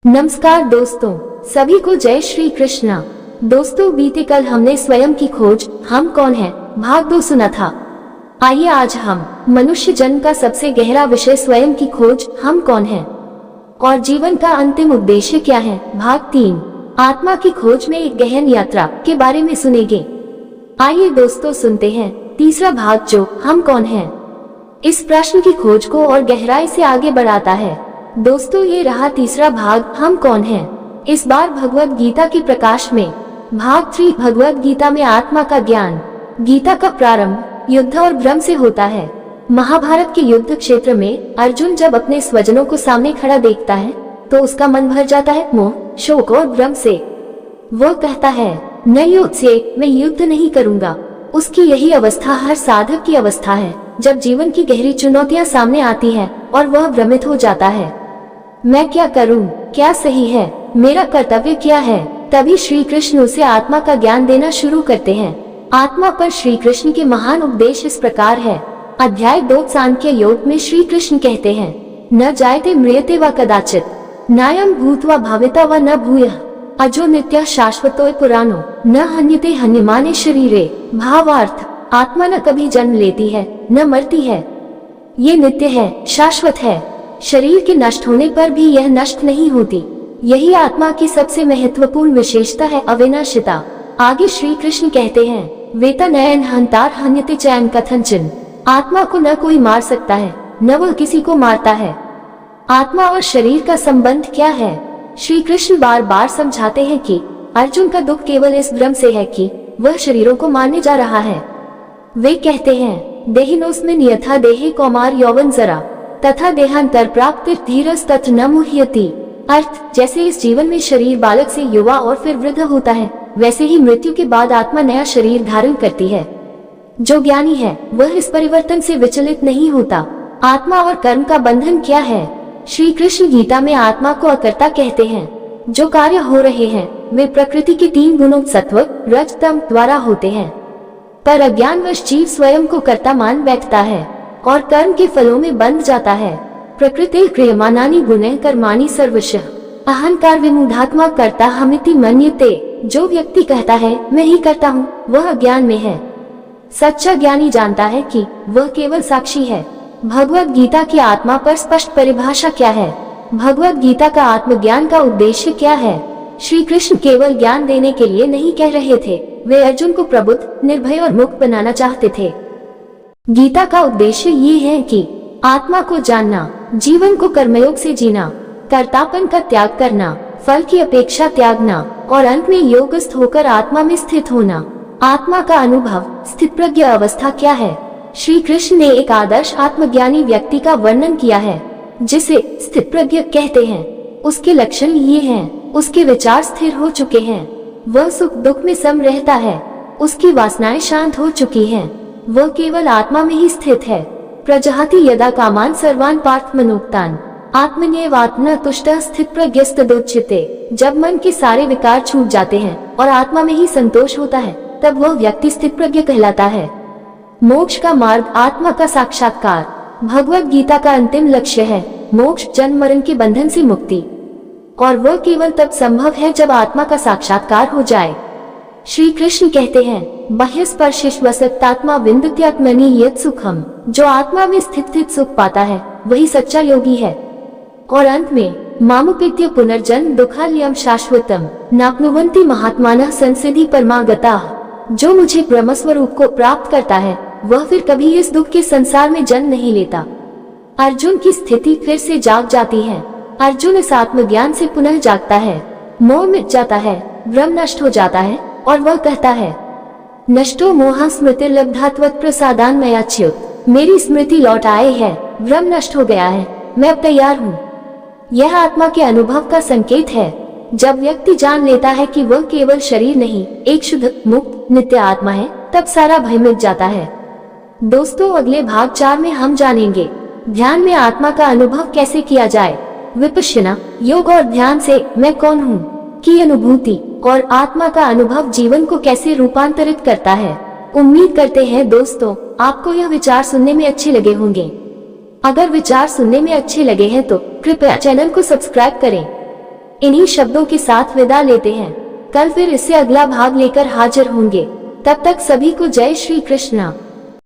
नमस्कार दोस्तों, सभी को जय श्री कृष्णा। दोस्तों, बीते कल हमने स्वयं की खोज हम कौन हैं भाग 2 सुना था। आइए आज हम मनुष्य जन्म का सबसे गहरा विषय स्वयं की खोज हम कौन हैं और जीवन का अंतिम उद्देश्य क्या है भाग 3 आत्मा की खोज में एक गहन यात्रा के बारे में सुनेंगे। आइए दोस्तों सुनते हैं तीसरा भाग जो हम कौन हैं। इस प्रश्न की खोज को और गहराई से आगे बढ़ाता है। दोस्तों, ये रहा तीसरा भाग हम कौन हैं। इस बार भगवत गीता के प्रकाश में भाग 3 भगवत गीता में आत्मा का ज्ञान। गीता का प्रारंभ युद्ध और भ्रम से होता है। महाभारत के युद्ध क्षेत्र में अर्जुन जब अपने स्वजनों को सामने खड़ा देखता है तो उसका मन भर जाता है मोह, शोक और भ्रम से। वो कहता है न युद्ध से मैं युद्ध नहीं करूंगा। उसकी यही अवस्था हर साधक की अवस्था है जब जीवन की गहरी चुनौतियां सामने आती है और वह भ्रमित हो जाता है। मैं क्या करूं, क्या सही है, मेरा कर्तव्य क्या है। तभी श्री कृष्ण उसे आत्मा का ज्ञान देना शुरू करते हैं। आत्मा पर श्री कृष्ण के महान उपदेश इस प्रकार है। अध्याय 2 सांख्य योग में श्री कृष्ण कहते हैं न जायते म्रियते व कदाचित नायं भूत्वा भविता व न भूयः अजो नित्य शाश्वतो पुराणो न हन्यते हन्यमाने शरीरे। भावार्थ, आत्मा न कभी जन्म लेती है न मरती है। ये नित्य है, शाश्वत है। शरीर के नष्ट होने पर भी यह नष्ट नहीं होती। यही आत्मा की सबसे महत्वपूर्ण विशेषता है, अविनाशिता। आगे श्री कृष्ण कहते हैं वेता नयन हंतार हन्यते चयन कथनचिन। आत्मा को न कोई मार सकता है न वह किसी को मारता है। आत्मा और शरीर का संबंध क्या है। श्री कृष्ण बार बार समझाते हैं कि अर्जुन का दुख केवल इस भ्रम से है कि वह शरीरों को मारने जा रहा है। वे कहते हैं देहिनोस्मिन् यथा देहे कौमार यौवन जरा तथा देहांतर प्राप्ति धीरज तत् न मुह्यति। अर्थ, जैसे इस जीवन में शरीर बालक से युवा और फिर वृद्ध होता है, वैसे ही मृत्यु के बाद आत्मा नया शरीर धारण करती है। जो ज्ञानी है वह इस परिवर्तन से विचलित नहीं होता। आत्मा और कर्म का बंधन क्या है। श्री कृष्ण गीता में आत्मा को अकर्ता कहते हैं। जो कार्य हो रहे हैं वे प्रकृति के 3 गुणों सत्व, रज, तम द्वारा होते हैं, पर अज्ञानवश जीव स्वयं को कर्ता मान बैठता है और कर्म के फलों में बंध जाता है। प्रकृति क्रियमानानि गुणैः कर्माणि सर्वशः अहंकार विमूढ़ात्मा कर्ता हमिति मन्यते। जो व्यक्ति कहता है मैं ही करता हूँ, वह अज्ञान में है। सच्चा ज्ञानी जानता है कि वह केवल साक्षी है। भगवत गीता की आत्मा पर स्पष्ट परिभाषा क्या है। भगवत गीता का आत्मज्ञान का उद्देश्य क्या है। श्री कृष्ण केवल ज्ञान देने के लिए नहीं कह रहे थे, वे अर्जुन को प्रबुद्ध, निर्भय और मुक्त बनाना चाहते थे। गीता का उद्देश्य ये है कि आत्मा को जानना, जीवन को कर्मयोग से जीना, कर्तापन का त्याग करना, फल की अपेक्षा त्यागना और अंत में योगस्थ होकर आत्मा में स्थित होना। आत्मा का अनुभव, स्थितप्रज्ञ अवस्था क्या है। श्री कृष्ण ने एक आदर्श आत्मज्ञानी व्यक्ति का वर्णन किया है जिसे स्थितप्रज्ञ कहते हैं। उसके लक्षण ये हैं, उसके विचार स्थिर हो चुके हैं, वह सुख दुख में सम रहता है, उसकी वासनाएं शांत हो चुकी हैं, वह केवल आत्मा में ही स्थित है। प्रजहाति यदा कामान सर्वान पार्थ मनोक्तान आत्मन्येवात्मना तुष्टः स्थितप्रज्ञस्तदोच्यते। जब मन के सारे विकार छूट जाते हैं और आत्मा में ही संतोष होता है, तब वह व्यक्ति स्थितप्रज्ञ कहलाता है। मोक्ष का मार्ग, आत्मा का साक्षात्कार। भगवत गीता का अंतिम लक्ष्य है मोक्ष, जन्म मरण के बंधन से मुक्ति, और वह केवल तब संभव है जब आत्मा का साक्षात्कार हो जाए। श्री कृष्ण कहते हैं बाह्य स्पर्शिष्वसक्तात्मा विन्दत्यात्मनि यत् सुखम। जो आत्मा में स्थित सुख पाता है वही सच्चा योगी है। और अंत में मामुपेत्य पुनर्जन्म दुःखालयं शाश्वतम नाप्नुवन्ति महात्मानः संसिद्धि परमागताः। जो मुझे ब्रह्मस्वरूप को प्राप्त करता है वह फिर कभी इस दुख के संसार में जन्म नहीं लेता। अर्जुन की स्थिति फिर से जाग जाती है। अर्जुन इस आत्मज्ञान से पुनः जागता है। मोह मिट जाता है, भ्रम नष्ट हो जाता है और वह कहता है नष्टो मोह स्मृति लब्धात्वत् प्रसादान मयाच्युत। मेरी स्मृति लौट आए है, भ्रम नष्ट हो गया है, मैं अब तैयार हूँ। यह आत्मा के अनुभव का संकेत है। जब व्यक्ति जान लेता है कि वह केवल शरीर नहीं, एक शुद्ध, मुक्त, नित्य आत्मा है, तब सारा भय मिट जाता है। दोस्तों, अगले भाग 4 में हम जानेंगे ध्यान में आत्मा का अनुभव कैसे किया जाए। विपश्यना, योग और ध्यान से मैं कौन हूँ की अनुभूति और आत्मा का अनुभव जीवन को कैसे रूपांतरित करता है। उम्मीद करते हैं दोस्तों आपको यह विचार सुनने में अच्छे लगे होंगे। अगर विचार सुनने में अच्छे लगे हैं तो कृपया चैनल को सब्सक्राइब करें इन्हीं शब्दों के साथ विदा लेते हैं। कल फिर इससे अगला भाग लेकर हाजिर होंगे। तब तक सभी को जय श्री कृष्णा।